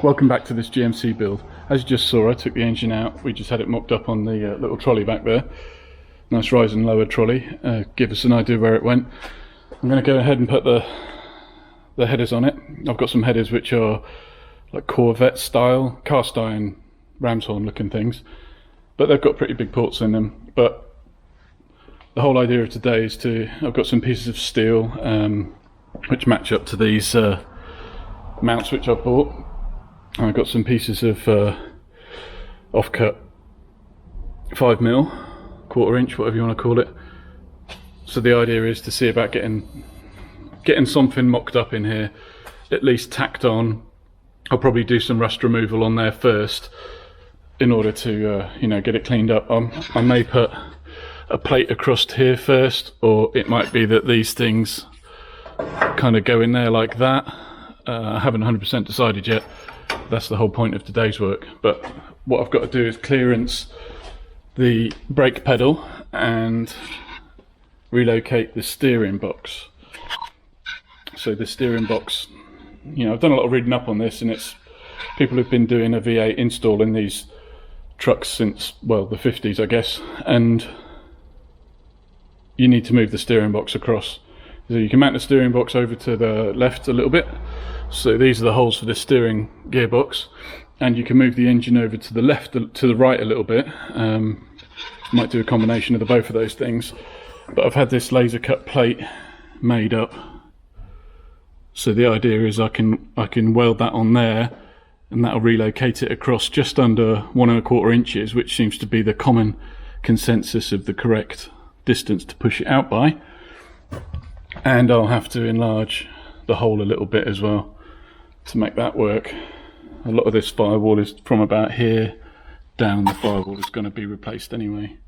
Welcome back to this GMC build. As you just saw, I took the engine out. We just had it mocked up on the little trolley back there. Nice rise and lower trolley. Give us an idea where it went. I'm going to go ahead and put the headers on it. I've got some headers which are like Corvette style, cast iron ram's horn looking things, but they've got pretty big ports in them. But the whole idea of today is I've got some pieces of steel which match up to these mounts which I've bought. I've got some pieces of offcut 5mm, quarter inch, whatever you want to call it. So the idea is to see about getting something mocked up in here, at least tacked on. I'll probably do some rust removal on there first in order to get it cleaned up. I may put a plate across here first, or it might be that these things kind of go in there like that. I haven't 100% decided yet. That's the whole point of today's work. But what I've got to do is clearance the brake pedal and relocate the steering box. So the steering box, I've done a lot of reading up on this, and it's people who've been doing a V8 install in these trucks since, well, the 50s, I guess, and you need to move the steering box across. So you can mount the steering box over to the left a little bit. So these are the holes for the steering gearbox, and you can move the engine over to the left, to the right a little bit. Might do a combination of the both of those things, but I've had this laser cut plate made up. So the idea is I can weld that on there, and that'll relocate it across just under 1 1/4 inches, which seems to be the common consensus of the correct distance to push it out by. And I'll have to enlarge the hole a little bit as well to make that work. A lot of this firewall is from about here down. The firewall is going to be replaced anyway.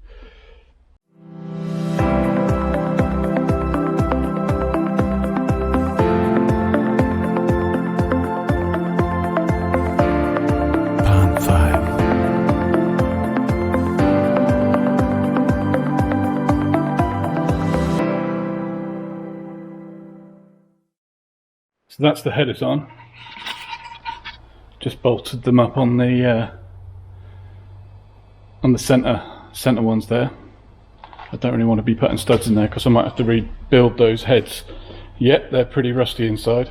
So that's the headers on. Just bolted them up on the center ones there. I don't really want to be putting studs in there because I might have to rebuild those heads. Yet they're pretty rusty inside.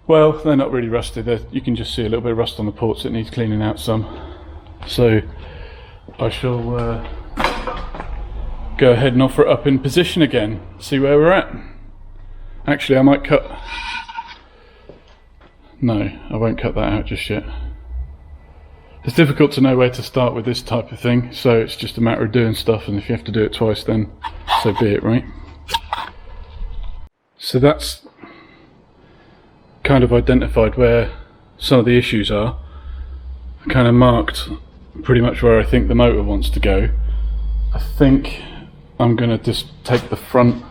Well, they're not really rusty. You can just see a little bit of rust on the ports that needs cleaning out some. So I shall go ahead and offer it up in position again. See where we're at. Actually, I might cut... No, I won't cut that out just yet. It's difficult to know where to start with this type of thing, so it's just a matter of doing stuff, and if you have to do it twice, then so be it, right? So that's kind of identified where some of the issues are. I kind of marked pretty much where I think the motor wants to go. I think I'm going to just take the front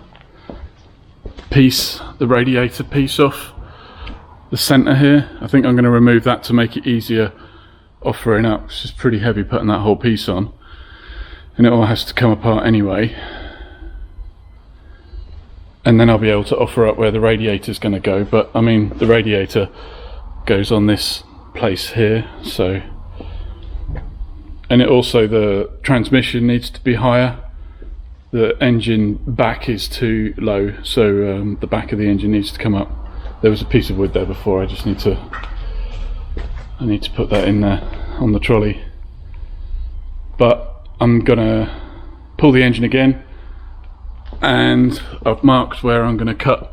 piece, the radiator piece off the center here. I think I'm going to remove that to make it easier offering up. It's just pretty heavy putting that whole piece on, and it all has to come apart anyway, and then I'll be able to offer up where the radiator is going to go. But I mean, the radiator goes on this place here, so, and it also, the transmission needs to be higher. The engine back is too low, so the back of the engine needs to come up. There was a piece of wood there before. I need to put that in there on the trolley. But I'm gonna pull the engine again, and I've marked where I'm gonna cut.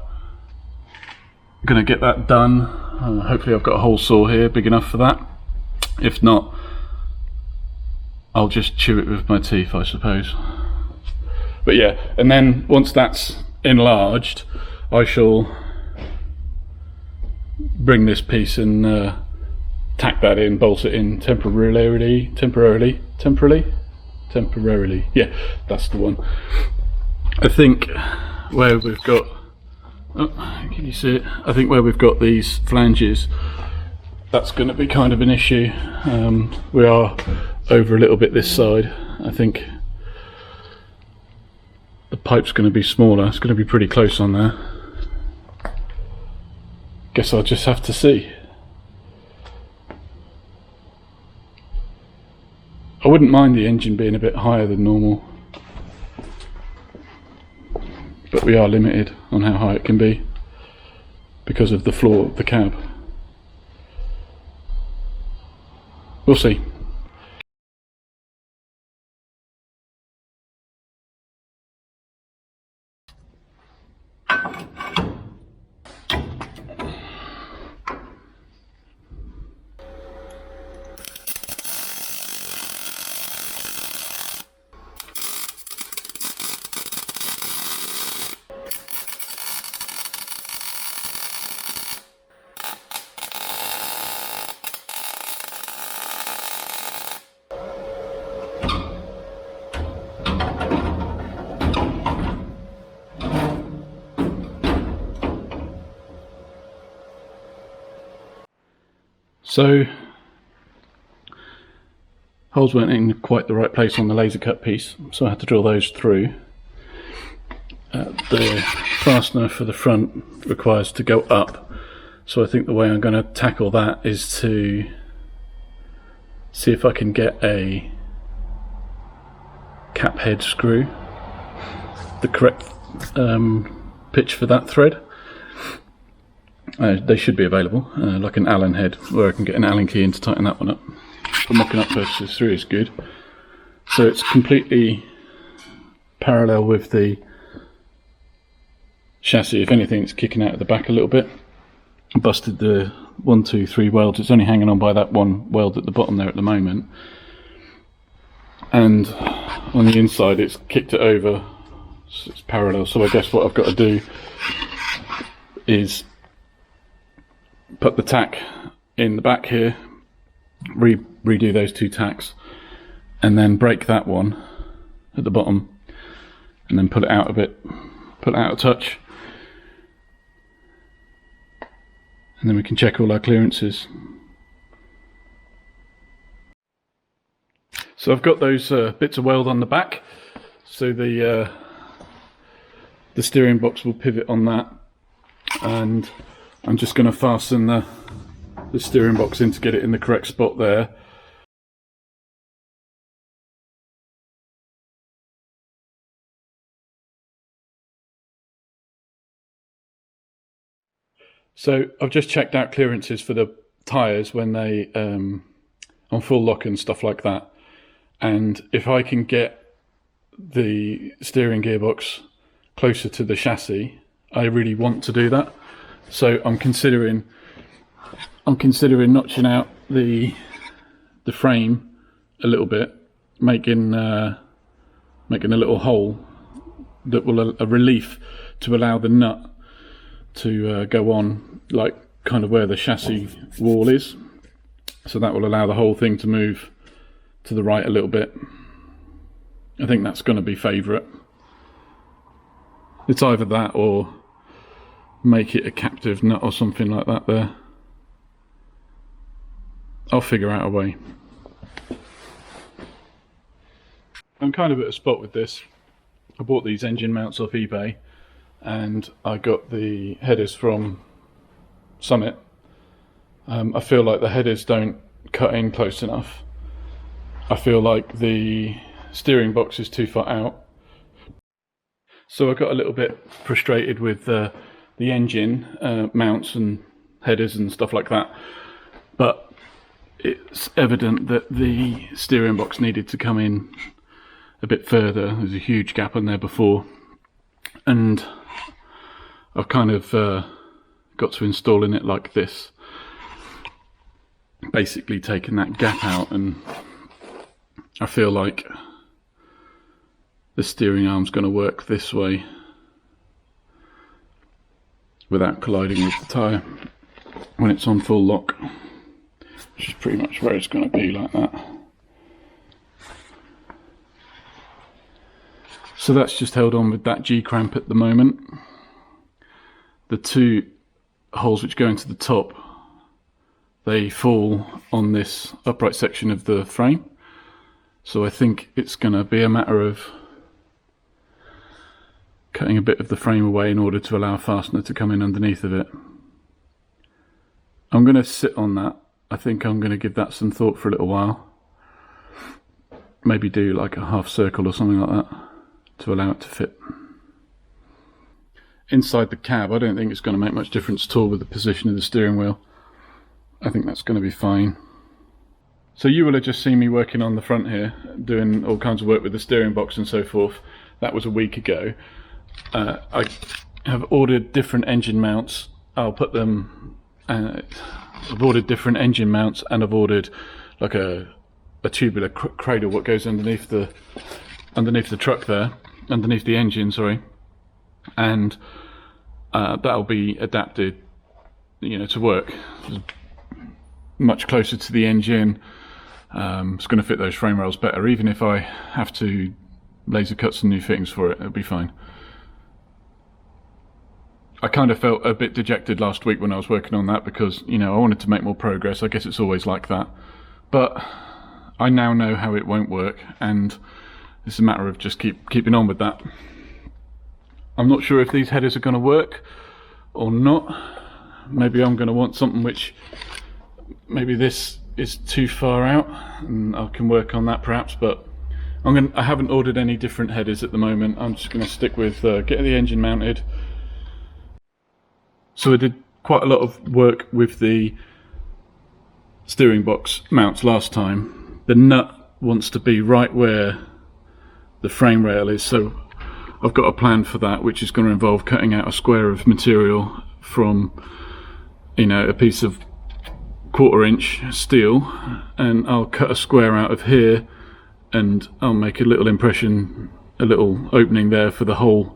I'm gonna get that done. Hopefully I've got a hole saw here big enough for that. If not, I'll just chew it with my teeth, I suppose. But yeah, and then once that's enlarged, I shall bring this piece and tack that in, bolt it in temporarily. Yeah, that's the one. I think where we've got, can you see it? I think where we've got these flanges, that's going to be kind of an issue. We are over a little bit this side. I think the pipe's going to be smaller. It's going to be pretty close on there. Guess I'll just have to see. I wouldn't mind the engine being a bit higher than normal, but we are limited on how high it can be because of the floor of the cab. We'll see. So, holes weren't in quite the right place on the laser cut piece, so I had to drill those through. The fastener for the front requires to go up, so I think the way I'm going to tackle that is to see if I can get a cap head screw, the correct pitch for that thread. They should be available, like an Allen head, where I can get an Allen key in to tighten that one up. For mocking up purposes, 3 is good. So it's completely parallel with the chassis. If anything, it's kicking out at the back a little bit. Busted the 1, 2, 3 welds. It's only hanging on by that one weld at the bottom there at the moment. And on the inside, it's kicked it over, so it's parallel. So I guess what I've got to do is put the tack in the back here, redo those 2 tacks, and then break that one at the bottom, and then pull it out a bit, pull it out a touch, and then we can check all our clearances. So I've got those bits of weld on the back, so the steering box will pivot on that, and I'm just going to fasten the steering box in to get it in the correct spot there. So I've just checked out clearances for the tyres when they on full lock and stuff like that, and if I can get the steering gearbox closer to the chassis, I really want to do that. So I'm considering notching out the frame a little bit, making a little hole that will a relief to allow the nut to go on, like kind of where the chassis wall is. So that will allow the whole thing to move to the right a little bit. I think that's going to be favourite. It's either that or make it a captive nut or something like that there. I'll figure out a way. I'm kind of at a spot with this. I bought these engine mounts off eBay, and I got the headers from Summit. I feel like the headers don't cut in close enough. I feel like the steering box is too far out. So I got a little bit frustrated with the engine mounts and headers and stuff like that, but it's evident that the steering box needed to come in a bit further. There's a huge gap in there before, and I've kind of got to installing it like this, basically taking that gap out, and I feel like the steering arm's going to work this way without colliding with the tyre when it's on full lock, which is pretty much where it's going to be, like that. So that's just held on with that G-cramp at the moment. The 2 holes which go into the top, they fall on this upright section of the frame, so I think it's going to be a matter of cutting a bit of the frame away in order to allow a fastener to come in underneath of it. I'm going to sit on that. I think I'm going to give that some thought for a little while. maybe do like a half circle or something like that to allow it to fit. Inside the cab, I don't think it's going to make much difference at all with the position of the steering wheel. I think that's going to be fine. So you will have just seen me working on the front here, doing all kinds of work with the steering box and so forth. That was a week ago. I have ordered different engine mounts. I'll put them... I've ordered different engine mounts, and I've ordered like a tubular cradle, what goes underneath the truck there, underneath the engine, sorry. And that'll be adapted, you know, to work much closer to the engine. It's going to fit those frame rails better. Even if I have to laser cut some new fittings for it, it'll be fine. I kind of felt a bit dejected last week when I was working on that because, you know, I wanted to make more progress. I guess it's always like that. But I now know how it won't work, and it's a matter of just keeping on with that. I'm not sure if these headers are going to work or not. Maybe I'm going to want something which, maybe this is too far out, and I can work on that perhaps, but I haven't ordered any different headers at the moment. I'm just going to stick with getting the engine mounted. So I did quite a lot of work with the steering box mounts last time. The nut wants to be right where the frame rail is, so I've got a plan for that, which is going to involve cutting out a square of material from, you know, a piece of 1/4 inch steel, and I'll cut a square out of here, and I'll make a little impression, a little opening there for the hole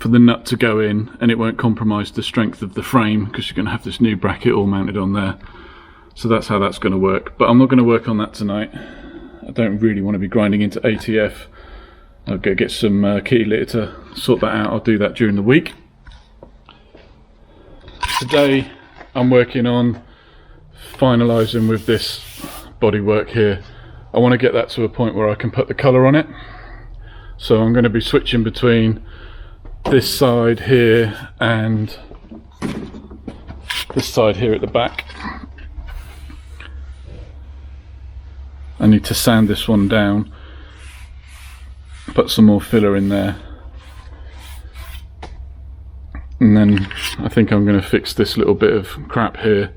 for the nut to go in, and it won't compromise the strength of the frame because you're going to have this new bracket all mounted on there. So that's how that's going to work, but I'm not going to work on that tonight. I don't really want to be grinding into ATF. I'll go get some key litter to sort that out. I'll do that during the week. Today I'm working on finalising with this bodywork here. I want to get that to a point where I can put the colour on it. So I'm going to be switching between this side here and this side here at the back. I need to sand this one down, put some more filler in there, and then I think I'm going to fix this little bit of crap here.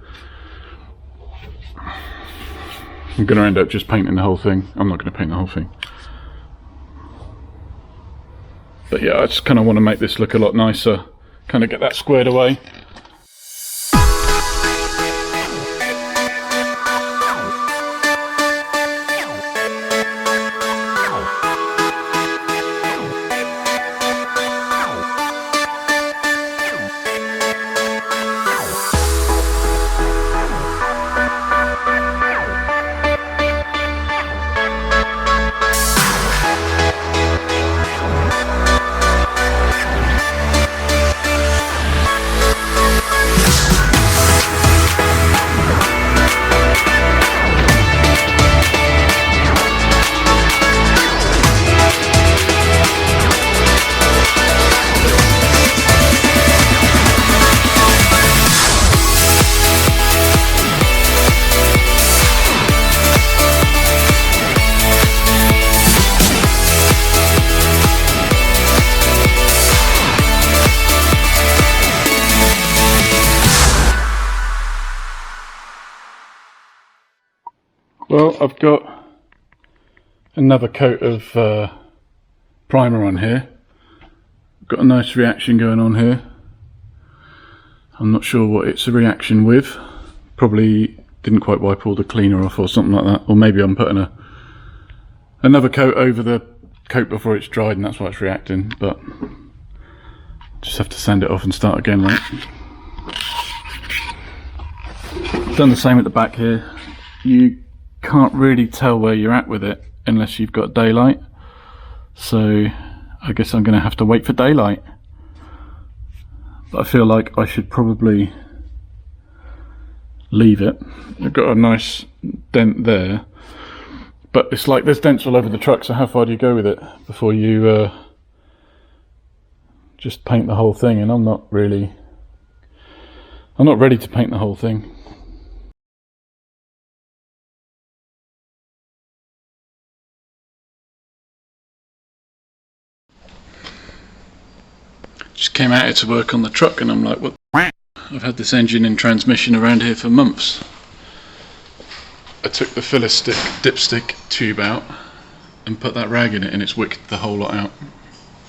I'm going to end up just painting the whole thing. I'm not going to paint the whole thing. But yeah, I just kind of want to make this look a lot nicer, kind of get that squared away. Well, I've got another coat of primer on here. Got a nice reaction going on here. I'm not sure what it's a reaction with. Probably didn't quite wipe all the cleaner off or something like that. Or maybe I'm putting another coat over the coat before it's dried and that's why it's reacting. But just have to sand it off and start again, right? Done the same at the back here. You can't really tell where you're at with it unless you've got daylight, so I guess I'm going to have to wait for daylight. But I feel like I should probably leave it. I've got a nice dent there, but it's like there's dents all over the truck, so how far do you go with it before you just paint the whole thing? And I'm not ready to paint the whole thing. Just came out here to work on the truck and I'm like, what? I've had this engine and transmission around here for months. I took the filler stick, dipstick tube out and put that rag in it and it's wicked the whole lot out.